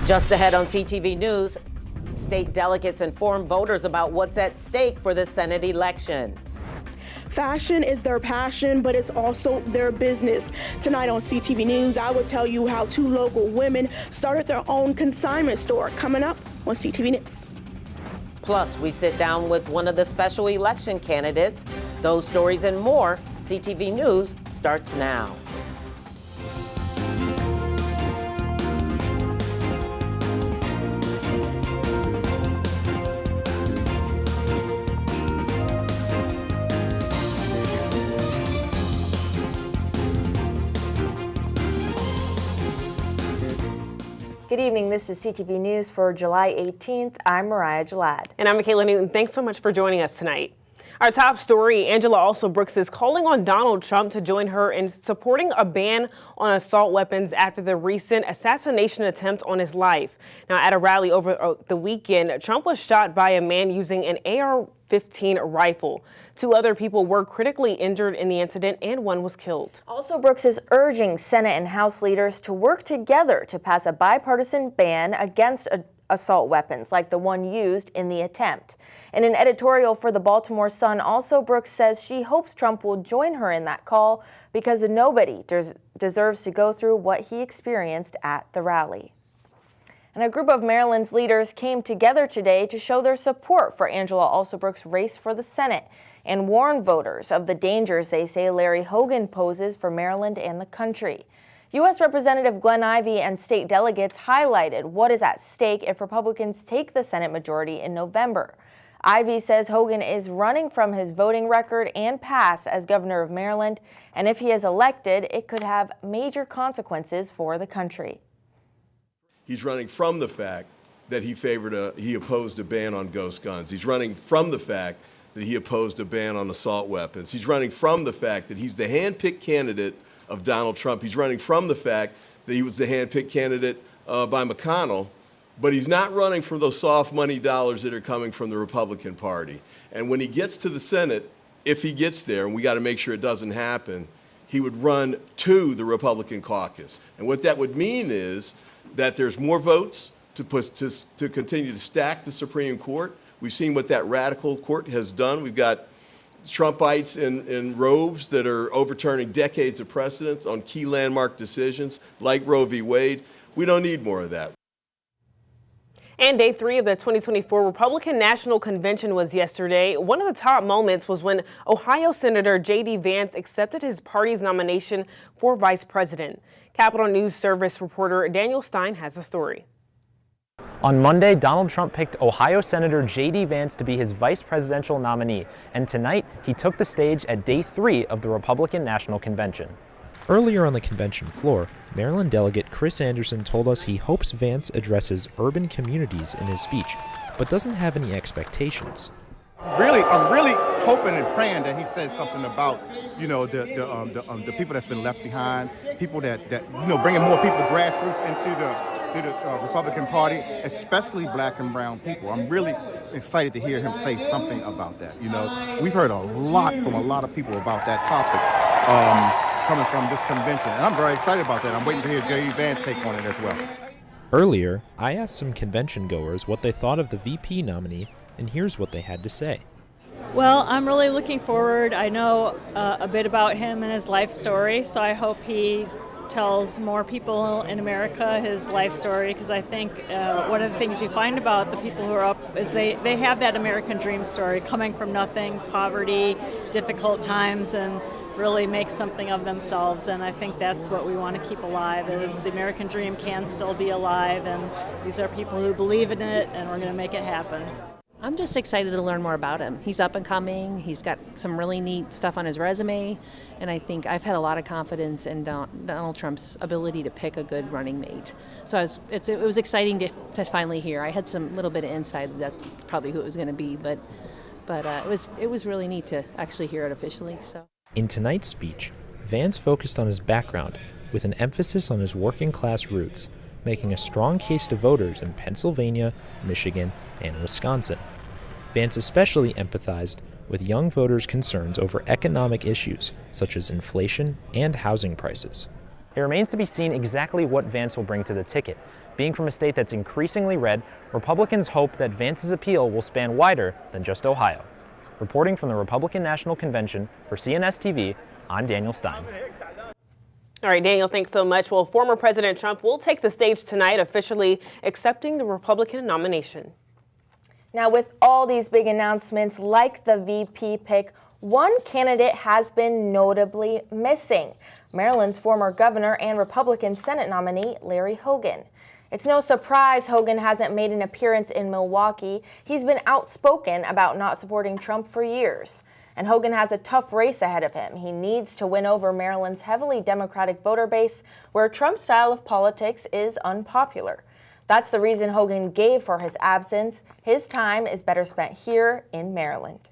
Just ahead on CTV News, state delegates inform voters about what's at stake for the Senate election. Fashion is their passion, but it's also their business. Tonight on CTV News, I will tell you how 2 local women started their own consignment store. Coming up on CTV News. Plus, we sit down with one of the special election candidates. Those stories and more. CTV News starts now. Good evening. This is CTV News for July 18th. I'm Mariah Jalad. And I'm Michaela Newton. Thanks so much for joining us tonight. Our top story, Angela Alsobrooks is calling on Donald Trump to join her in supporting a ban on assault weapons after the recent assassination attempt on his life. Now, at a rally over the weekend, Trump was shot by a man using an AR-15 rifle. 2 other people were critically injured in the incident and 1 was killed. Alsobrooks is urging Senate and House leaders to work together to pass a bipartisan ban against assault weapons like the one used in the attempt. In an editorial for the Baltimore Sun, Alsobrooks says she hopes Trump will join her in that call because nobody deserves to go through what he experienced at the rally. And a group of Maryland's leaders came together today to show their support for Angela Alsobrooks' race for the Senate and warn voters of the dangers they say Larry Hogan poses for Maryland and the country. U.S. Representative Glenn Ivey and state delegates highlighted what is at stake if Republicans take the Senate majority in November. Ivey says Hogan is running from his voting record and past as governor of Maryland, and if he is elected, it could have major consequences for the country. He's running from the fact that he opposed a ban on ghost guns. He's running from the fact that he opposed a ban on assault weapons. He's running from the fact that he's the hand-picked candidate of Donald Trump. He's running from the fact that he was the hand-picked candidate by McConnell, but he's not running for those soft money dollars that are coming from the Republican Party. And when he gets to the Senate, if he gets there, and we got to make sure it doesn't happen, he would run to the Republican caucus. And what that would mean is that there's more votes to continue to stack the Supreme Court. We've seen what that radical court has done. We've got Trumpites in robes that are overturning decades of precedents on key landmark decisions like Roe v. Wade. We don't need more of that. And day 3 of the 2024 Republican National Convention was yesterday. One of the top moments was when Ohio Senator J.D. Vance accepted his party's nomination for vice president. Capitol News Service reporter Daniel Stein has the story. On Monday, Donald Trump picked Ohio Senator J.D. Vance to be his vice presidential nominee, and tonight he took the stage at day 3 of the Republican National Convention. Earlier on the convention floor, Maryland delegate Chris Anderson told us he hopes Vance addresses urban communities in his speech, but doesn't have any expectations. I'm really hoping and praying that he says something about, the people that's been left behind, people that bringing more people, grassroots, into the Republican Party, especially black and brown people. I'm really excited to hear him say something about that. We've heard a lot from a lot of people about that topic coming from this convention, and I'm very excited about that. I'm waiting to hear J.D. Vance take on it as well. Earlier, I asked some convention goers what they thought of the VP nominee, and here's what they had to say. Well, I'm really looking forward. I know a bit about him and his life story, so I hope he tells more people in America his life story, because I think one of the things you find about the people who are up is they have that American dream story, coming from nothing, poverty, difficult times, and really make something of themselves. And I think that's what we want to keep alive, is the American dream can still be alive, and these are people who believe in it, and we're going to make it happen. I'm just excited to learn more about him. He's up and coming. He's got some really neat stuff on his resume, and I think I've had a lot of confidence in Donald Trump's ability to pick a good running mate. So it was exciting to finally hear. I had some little bit of insight that probably who it was going to be, but it was really neat to actually hear it officially. So in tonight's speech, Vance focused on his background with an emphasis on his working class roots, making a strong case to voters in Pennsylvania, Michigan, and Wisconsin. Vance especially empathized with young voters' concerns over economic issues such as inflation and housing prices. It remains to be seen exactly what Vance will bring to the ticket, Being from a state that's increasingly red, Republicans hope that Vance's appeal will span wider than just Ohio. Reporting from the Republican National Convention for CNS TV, I'm Daniel Stein. All right, Daniel, thanks so much. Well, former President Trump will take the stage tonight, officially accepting the Republican nomination. Now, with all these big announcements like the VP pick, one candidate has been notably missing: Maryland's former governor and Republican Senate nominee, Larry Hogan. It's no surprise Hogan hasn't made an appearance in Milwaukee. He's been outspoken about not supporting Trump for years. And Hogan has a tough race ahead of him. He needs to win over Maryland's heavily Democratic voter base, where Trump's style of politics is unpopular. That's the reason Hogan gave for his absence. His time is better spent here in Maryland.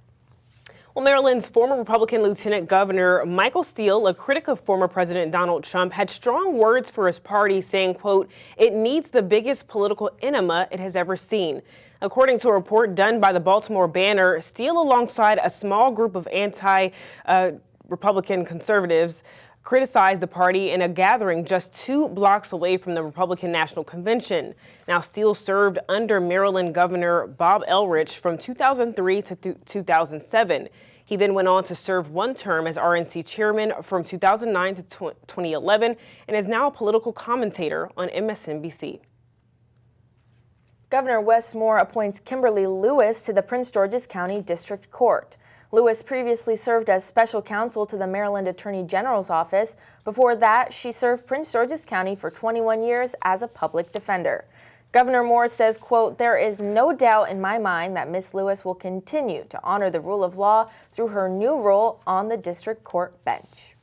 Well, Maryland's former Republican Lieutenant Governor Michael Steele, a critic of former President Donald Trump, had strong words for his party, saying, quote, "It needs the biggest political enema it has ever seen." According to a report done by the Baltimore Banner, Steele, alongside a small group of anti-Republican conservatives, criticized the party in a gathering just 2 blocks away from the Republican National Convention. Now, Steele served under Maryland Governor Bob Elrich from 2003 to 2007. He then went on to serve 1 term as RNC chairman from 2009 to 2011 and is now a political commentator on MSNBC. Governor Wes Moore appoints Kimberly Lewis to the Prince George's County District Court. Lewis previously served as special counsel to the Maryland Attorney General's office. Before that, she served Prince George's County for 21 years as a public defender. Governor Moore says, quote, "There is no doubt in my mind that Ms. Lewis will continue to honor the rule of law through her new role on the district court bench."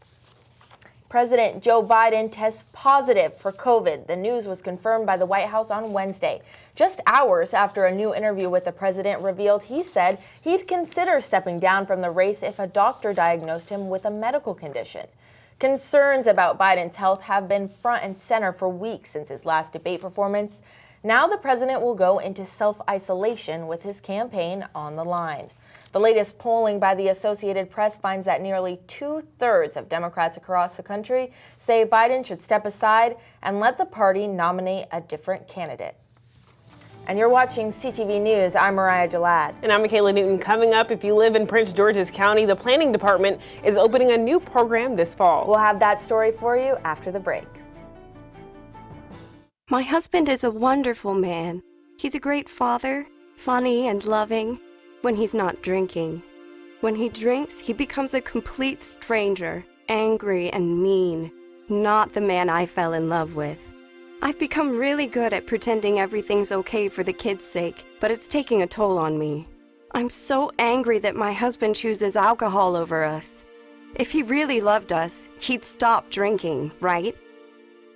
President Joe Biden tests positive for COVID. The news was confirmed by the White House on Wednesday. Just hours after a new interview with the president revealed he said he'd consider stepping down from the race if a doctor diagnosed him with a medical condition. Concerns about Biden's health have been front and center for weeks since his last debate performance. Now the president will go into self-isolation with his campaign on the line. The latest polling by the Associated Press finds that nearly 2/3 of Democrats across the country say Biden should step aside and let the party nominate a different candidate. And you're watching CTV News. I'm Mariah Jalad. And I'm Michaela Newton. Coming up, if you live in Prince George's County, the planning department is opening a new program this fall. We'll have that story for you after the break. My husband is a wonderful man. He's a great father, funny and loving when he's not drinking. When he drinks, he becomes a complete stranger, angry and mean. Not the man I fell in love with. I've become really good at pretending everything's okay for the kids' sake, but it's taking a toll on me. I'm so angry that my husband chooses alcohol over us. If he really loved us, he'd stop drinking, right?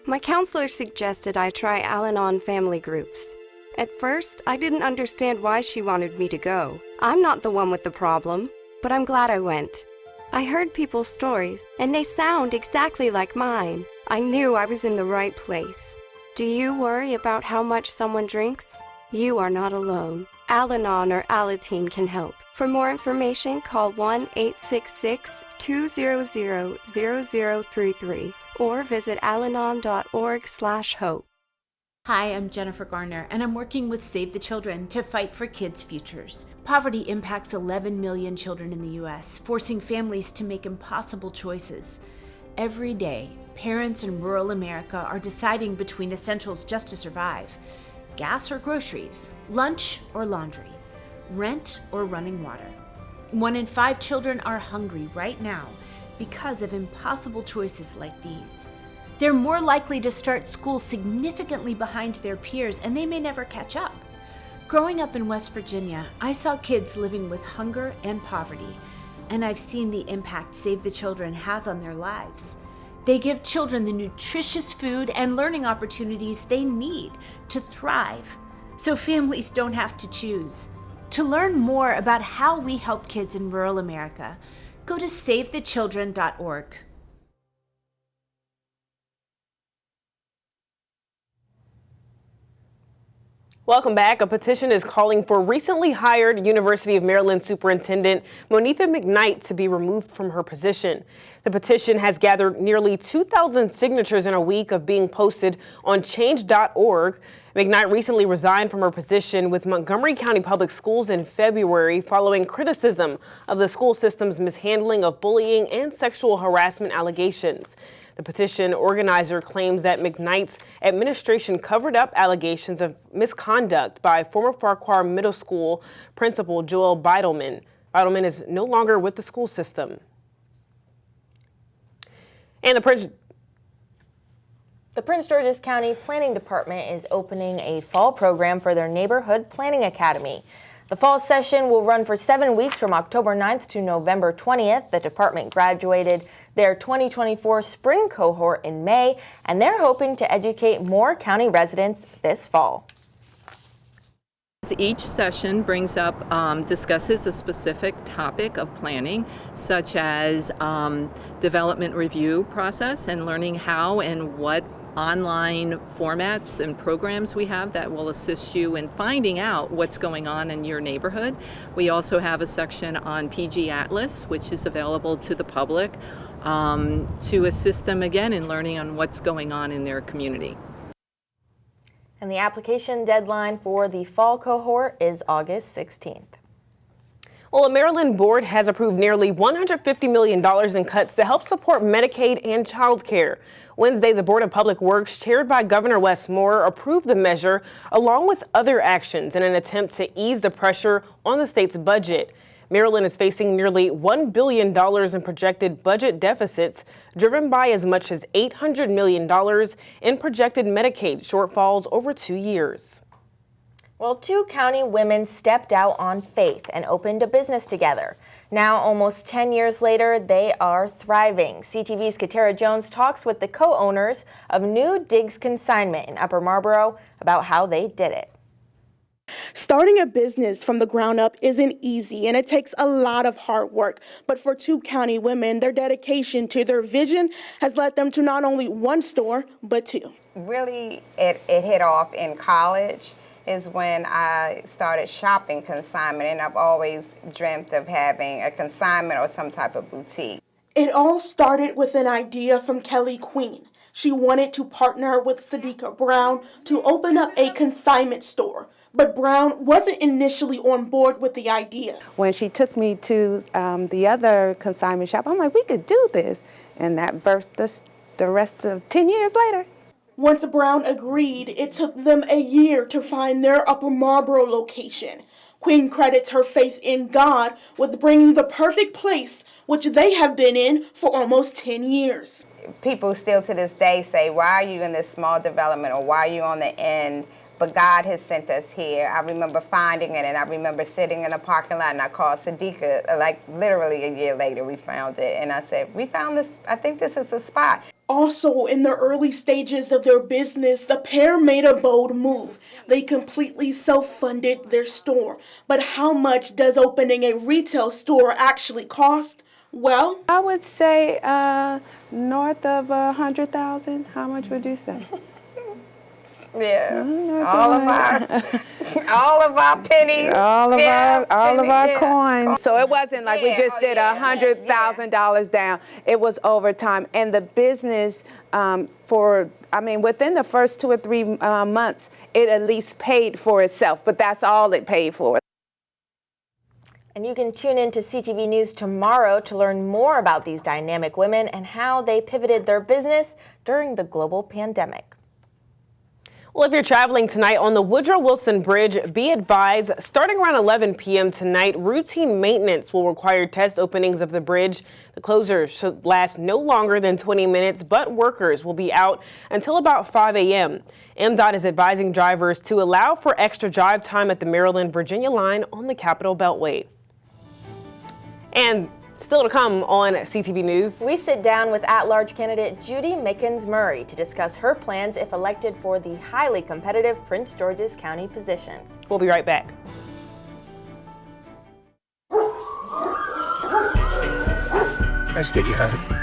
My counselor suggested I try Al-Anon family groups. At first, I didn't understand why she wanted me to go. I'm not the one with the problem, but I'm glad I went. I heard people's stories, and they sound exactly like mine. I knew I was in the right place. Do you worry about how much someone drinks? You are not alone. Al-Anon or Alateen can help. For more information, call 1-866-200-0033 or visit alanon.org/hope. Hi, I'm Jennifer Garner, and I'm working with Save the Children to fight for kids' futures. Poverty impacts 11 million children in the U.S., forcing families to make impossible choices. Every day, parents in rural America are deciding between essentials just to survive: gas or groceries, lunch or laundry, rent or running water. 1 in 5 children are hungry right now because of impossible choices like these. They're more likely to start school significantly behind their peers, and they may never catch up. Growing up in West Virginia, I saw kids living with hunger and poverty, and I've seen the impact Save the Children has on their lives. They give children the nutritious food and learning opportunities they need to thrive, so families don't have to choose. To learn more about how we help kids in rural America, go to SaveTheChildren.org. Welcome back. A petition is calling for recently hired University of Maryland Superintendent Monifa McKnight to be removed from her position. The petition has gathered nearly 2,000 signatures in a week of being posted on change.org. McKnight recently resigned from her position with Montgomery County Public Schools in February following criticism of the school system's mishandling of bullying and sexual harassment allegations. The petition organizer claims that McKnight's administration covered up allegations of misconduct by former Farquhar Middle School principal Joel Beidelman. Beidelman is no longer with the school system. And the Prince George's County Planning Department is opening a fall program for their Neighborhood Planning Academy. The fall session will run for 7 weeks from October 9th to November 20th. The department graduated their 2024 spring cohort in May, and they're hoping to educate more county residents this fall. Each session brings up, discusses a specific topic of planning, such as development review process and learning how and what online formats and programs we have that will assist you in finding out what's going on in your neighborhood. We also have a section on PG Atlas, which is available to the public to assist them again in learning on what's going on in their community. And the application deadline for the fall cohort is August 16th. Well, a Maryland board has approved nearly $150 million in cuts to help support Medicaid and child care. Wednesday, the Board of Public Works, chaired by Governor Wes Moore, approved the measure along with other actions in an attempt to ease the pressure on the state's budget. Maryland is facing nearly $1 billion in projected budget deficits, driven by as much as $800 million in projected Medicaid shortfalls over 2 years. Well, 2 county women stepped out on faith and opened a business together. Now, almost 10 years later, they are thriving. CTV's Katara Jones talks with the co-owners of New Digs Consignment in Upper Marlboro about how they did it. Starting a business from the ground up isn't easy, and it takes a lot of hard work. But for 2 county women, their dedication to their vision has led them to not only 1 store, but 2. Really, it hit off in college is when I started shopping consignment, and I've always dreamt of having a consignment or some type of boutique. It all started with an idea from Kelly Queen. She wanted to partner with Sadiqa Brown to open up a consignment store. But Brown wasn't initially on board with the idea. When she took me to the other consignment shop, I'm like, we could do this. And that birthed the rest of 10 years later. Once Brown agreed, it took them a year to find their Upper Marlboro location. Queen credits her faith in God with bringing the perfect place, which they have been in for almost 10 years. People still to this day say, why are you in this small development, or why are you on the end? But God has sent us here. I remember finding it, and I remember sitting in a parking lot, and I called Sadiqa, like literally a year later we found it. And I said, we found this, I think this is the spot. Also, in the early stages of their business, the pair made a bold move. They completely self-funded their store. But how much does opening a retail store actually cost? Well, I would say north of $100,000. How much would you say? Yeah, all of our pennies, all of our coins. So it wasn't like we just did $100,000 down. It was over time, and the business within the first 2 or 3 months, it at least paid for itself. But that's all it paid for. And you can tune in to CTV News tomorrow to learn more about these dynamic women and how they pivoted their business during the global pandemic. Well, if you're traveling tonight on the Woodrow Wilson Bridge, be advised, starting around 11 p.m. tonight, routine maintenance will require test openings of the bridge. The closure should last no longer than 20 minutes, but workers will be out until about 5 a.m. MDOT is advising drivers to allow for extra drive time at the Maryland-Virginia line on the Capitol Beltway. And still to come on CTV News. We sit down with at-large candidate Judy Mickens-Murray to discuss her plans if elected for the highly competitive Prince George's County position. We'll be right back. Let's get you home.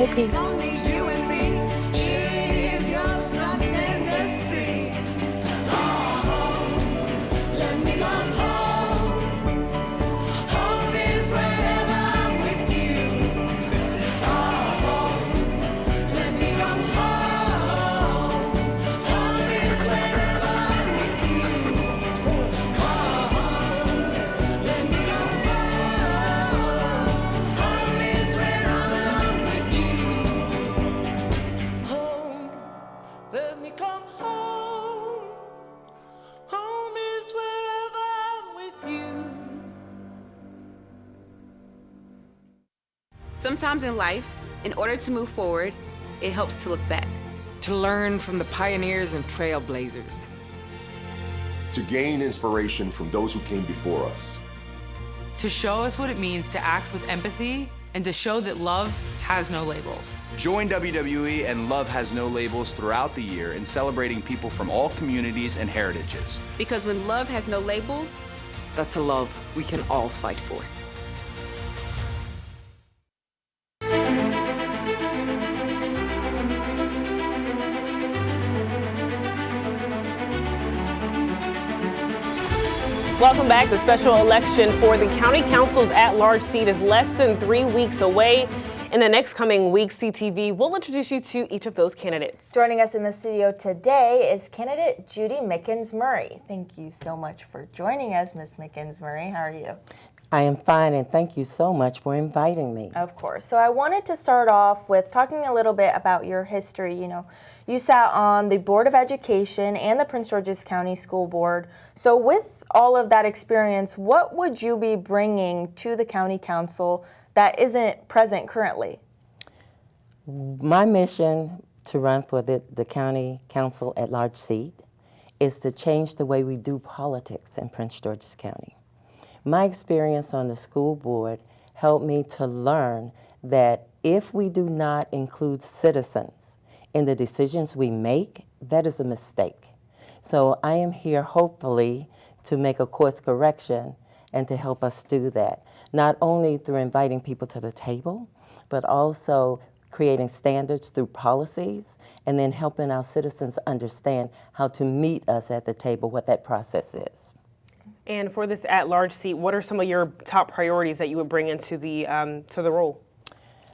Nike. Sometimes in life, in order to move forward, it helps to look back. To learn from the pioneers and trailblazers. To gain inspiration from those who came before us. To show us what it means to act with empathy and to show that love has no labels. Join WWE and Love Has No Labels throughout the year in celebrating people from all communities and heritages. Because when love has no labels, that's a love we can all fight for. Welcome back. The special election for the county council's at-large seat is less than 3 weeks away. In the next coming weeks, CTV will introduce you to each of those candidates. Joining us in the studio today is candidate Judy Mickens-Murray. Thank you so much for joining us, Ms. Mickens-Murray. How are you? I am fine, and thank you so much for inviting me. Of course. So I wanted to start off with talking a little bit about your history. You know, you sat on the Board of Education and the Prince George's County School Board. So with all of that experience, what would you be bringing to the county council that isn't present currently? My mission to run for the county council at large seat is to change the way we do politics in Prince George's County. My experience on the school board helped me to learn that if we do not include citizens in the decisions we make, that is a mistake. So I am here hopefully to make a course correction and to help us do that, not only through inviting people to the table, but also creating standards through policies and then helping our citizens understand how to meet us at the table, what that process is. And for this at-large seat, what are some of your top priorities that you would bring into the role?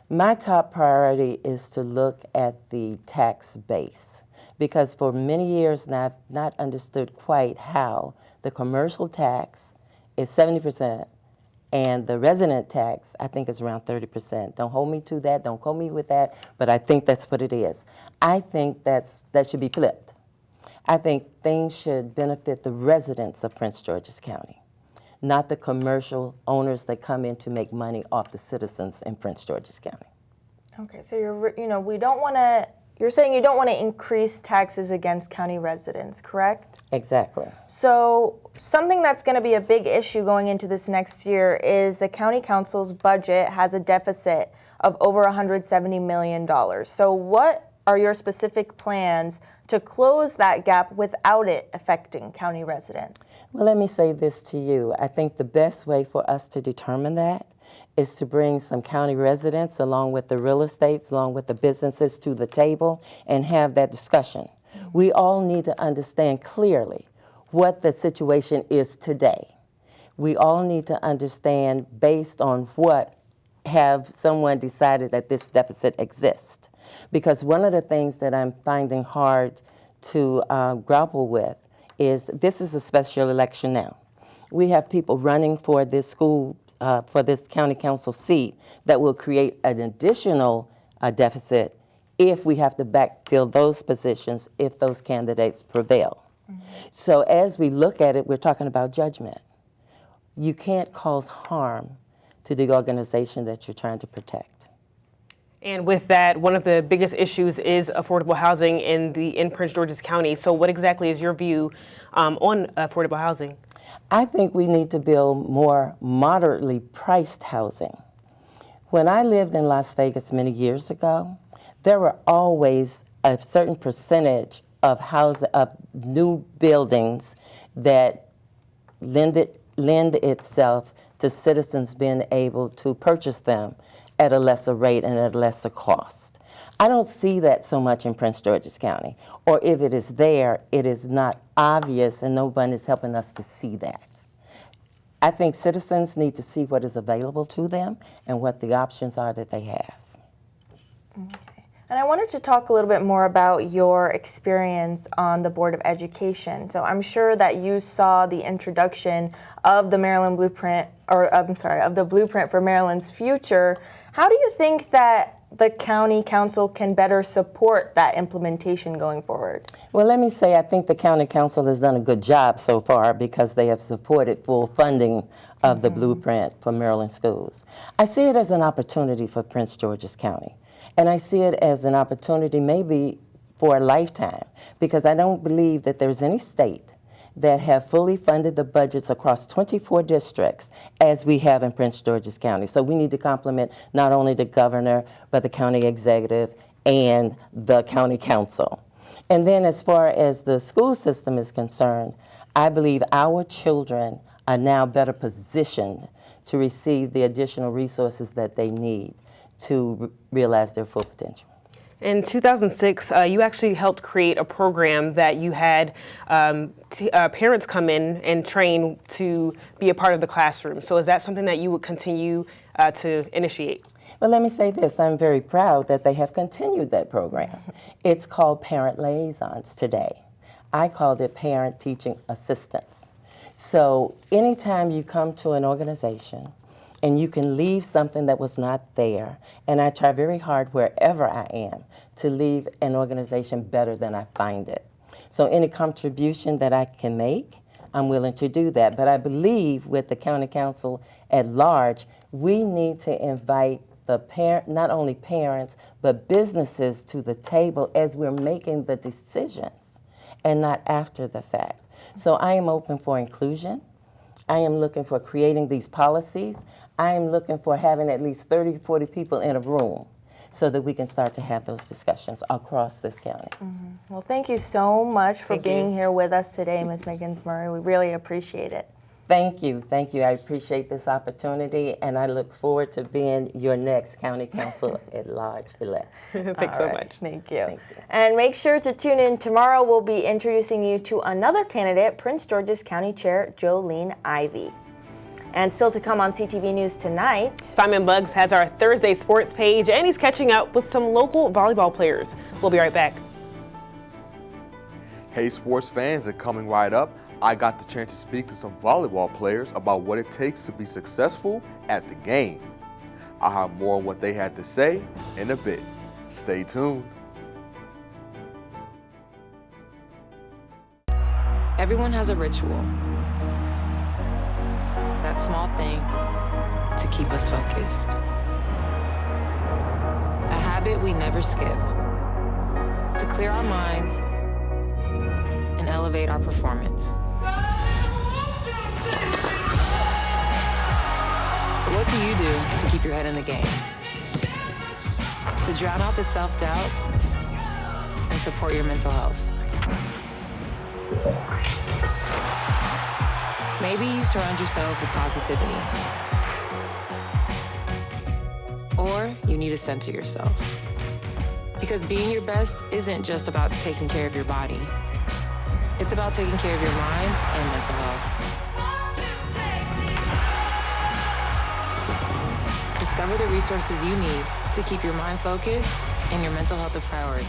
My top priority is to look at the tax base, because for many years now I've not understood quite how the commercial tax is 70% and the resident tax I think is around 30%. Don't hold me to that, don't quote me with that, but I think that's what it is. I think that should be flipped. I think things should benefit the residents of Prince George's County, not the commercial owners that come in to make money off the citizens in Prince George's County. Okay, so you're saying you don't want to increase taxes against county residents, correct? Exactly. So something that's going to be a big issue going into this next year is the county council's budget has a deficit of over $170 million. So what are your specific plans to close that gap without it affecting county residents? Well, let me say this to you. I think the best way for us to determine that is to bring some county residents along with the real estates, along with the businesses to the table and have that discussion. We all need to understand clearly what the situation is today. We all need to understand based on what have someone decided that this deficit exists. Because one of the things that I'm finding hard to grapple with is this is a special election now. We have people running for this for this county council seat that will create an additional deficit if we have to backfill those positions if those candidates prevail. So as we look at it, we're talking about judgment. You can't cause harm to the organization that you're trying to protect. And with that, one of the biggest issues is affordable housing in Prince George's County. So what exactly is your view on affordable housing? I think we need to build more moderately priced housing. When I lived in Las Vegas many years ago, there were always a certain percentage of new buildings that lend itself to citizens being able to purchase them at a lesser rate and at a lesser cost. I don't see that so much in Prince George's County, or if it is there, it is not obvious and no one is helping us to see that. I think citizens need to see what is available to them and what the options are that they have. Okay. And I wanted to talk a little bit more about your experience on the Board of Education. So I'm sure that you saw the introduction of the Maryland Blueprint, or I'm sorry, of the Blueprint for Maryland's Future. How do you think that the county council can better support that implementation going forward? Well, let me say I think the county council has done a good job so far because they have supported full funding of the Blueprint for Maryland schools. I see it as an opportunity for Prince George's County, and I see it as an opportunity maybe for a lifetime, because I don't believe that there's any state that have fully funded the budgets across 24 districts as we have in Prince George's County. So we need to compliment not only the governor, but the county executive and the county council. And then as far as the school system is concerned, I believe our children are now better positioned to receive the additional resources that they need to realize their full potential. In 2006, you actually helped create a program that you had parents come in and train to be a part of the classroom. So is that something that you would continue to initiate? Well, let me say this. I'm very proud that they have continued that program. It's called Parent Liaisons today. I called it Parent Teaching Assistants. So anytime you come to an organization and you can leave something that was not there, and I try very hard wherever I am to leave an organization better than I find it. So any contribution that I can make, I'm willing to do that. But I believe with the county council at large, we need to invite the not only parents, but businesses to the table as we're making the decisions and not after the fact. So I am open for inclusion. I am looking for creating these policies. I am looking for having at least 30, 40 people in a room so that we can start to have those discussions across this county. Well, thank you so much for being here with us today, Ms. Miggins-Murray. We really appreciate it. Thank you. Thank you. I appreciate this opportunity, and I look forward to being your next county council at large elect. Thanks so much. Thank you. And make sure to tune in tomorrow. We'll be introducing you to another candidate, Prince George's County Chair Jolene Ivey. And still to come on CTV News tonight, Simon Buggs has our Thursday sports page, and he's catching up with some local volleyball players. We'll be right back. Hey, sports fans, and coming right up, I got the chance to speak to some volleyball players about what it takes to be successful at the game. I'll have more on what they had to say in a bit. Stay tuned. Everyone has a ritual. That small thing to keep us focused. A habit we never skip. To clear our minds and elevate our performance. But what do you do to keep your head in the game? To drown out the self-doubt and support your mental health. Maybe you surround yourself with positivity. Or you need to center yourself. Because being your best isn't just about taking care of your body. It's about taking care of your mind and mental health. Discover the resources you need to keep your mind focused and your mental health a priority.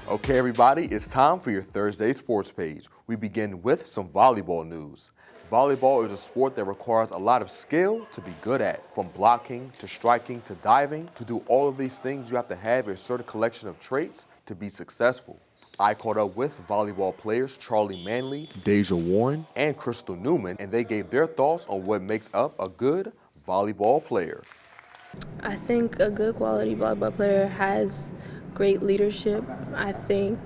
Okay, everybody, it's time for your Thursday sports page. We begin with some volleyball news. Volleyball is a sport that requires a lot of skill to be good at. From blocking, to striking, to diving, to do all of these things, you have to have a certain collection of traits to be successful. I caught up with volleyball players Charlie Manley, Deja Warren, and Crystal Newman, and they gave their thoughts on what makes up a good volleyball player. I think a good quality volleyball player has great leadership. I think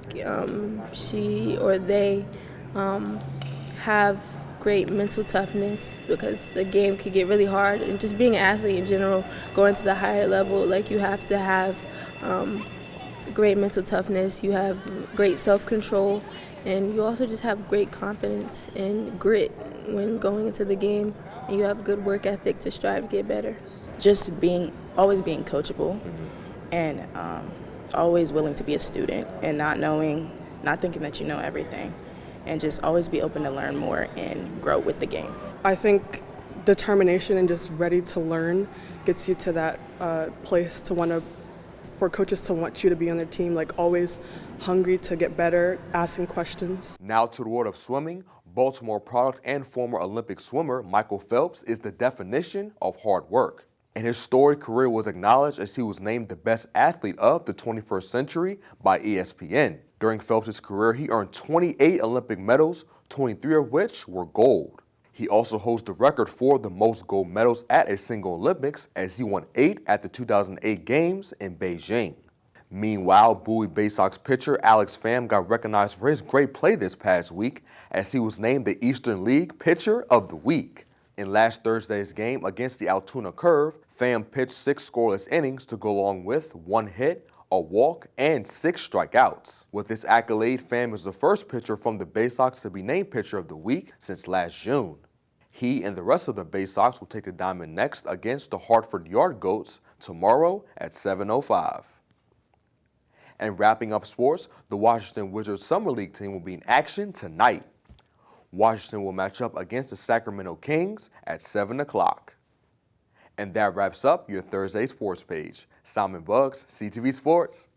she or they have great mental toughness, because the game can get really hard, and just being an athlete in general, going to the higher level, like you have to have great mental toughness, you have great self-control, and you also just have great confidence and grit when going into the game, and you have good work ethic to strive to get better. Just always being coachable, and always willing to be a student, and not thinking that you know everything, and just always be open to learn more and grow with the game. I think determination and just ready to learn gets you to that place for coaches to want you to be on their team, like always hungry to get better, asking questions. Now to the world of swimming. Baltimore product and former Olympic swimmer Michael Phelps is the definition of hard work. And his storied career was acknowledged as he was named the best athlete of the 21st century by ESPN. During Phelps' career, he earned 28 Olympic medals, 23 of which were gold. He also holds the record for the most gold medals at a single Olympics, as he won 8 at the 2008 Games in Beijing. Meanwhile, Bowie Bay Sox pitcher Alex Pham got recognized for his great play this past week, as he was named the Eastern League Pitcher of the Week. In last Thursday's game against the Altoona Curve, Pham pitched 6 scoreless innings to go along with 1 hit, a walk, and 6 strikeouts. With this accolade, Pham is the first pitcher from the Bay Sox to be named Pitcher of the Week since last June. He and the rest of the Bay Sox will take the diamond next against the Hartford Yard Goats tomorrow at 7:05. And wrapping up sports, the Washington Wizards Summer League team will be in action tonight. Washington will match up against the Sacramento Kings at 7 o'clock. And that wraps up your Thursday sports page. Simon Buggs, CTV Sports.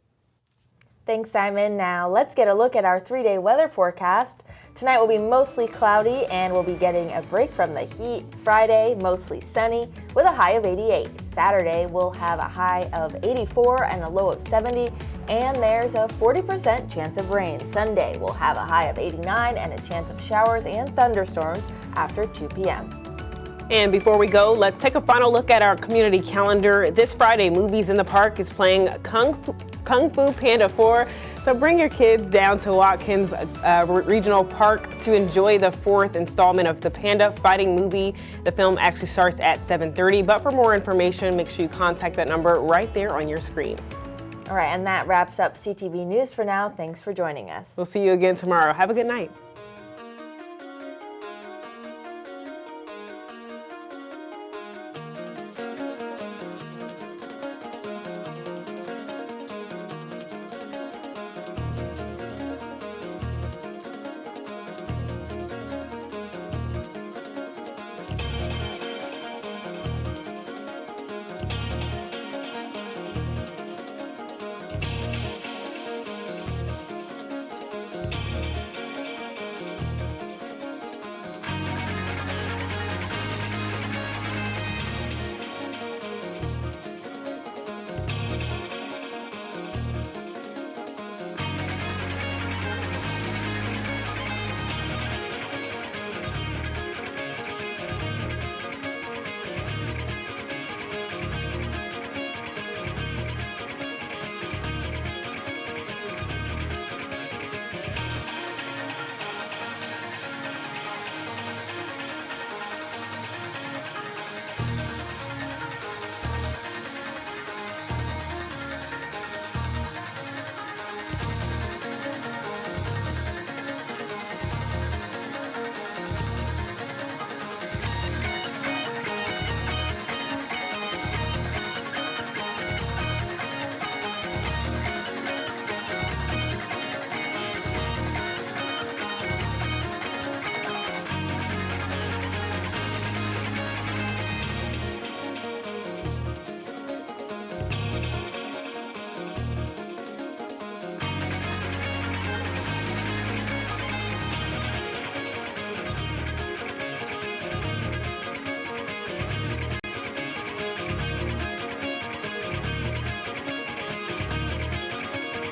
Thanks, Simon. Now let's get a look at our 3-day weather forecast. Tonight will be mostly cloudy and we'll be getting a break from the heat. Friday, mostly sunny with a high of 88. Saturday, we'll have a high of 84 and a low of 70. And there's a 40% chance of rain. Sunday, we'll have a high of 89 and a chance of showers and thunderstorms after 2 p.m. And before we go, let's take a final look at our community calendar. This Friday, Movies in the Park is playing Kung Fu Panda 4. So bring your kids down to Watkins Regional Park to enjoy the 4th installment of the Panda Fighting movie. The film actually starts at 7:30, but for more information, make sure you contact that number right there on your screen. All right, and that wraps up CTV News for now. Thanks for joining us. We'll see you again tomorrow. Have a good night.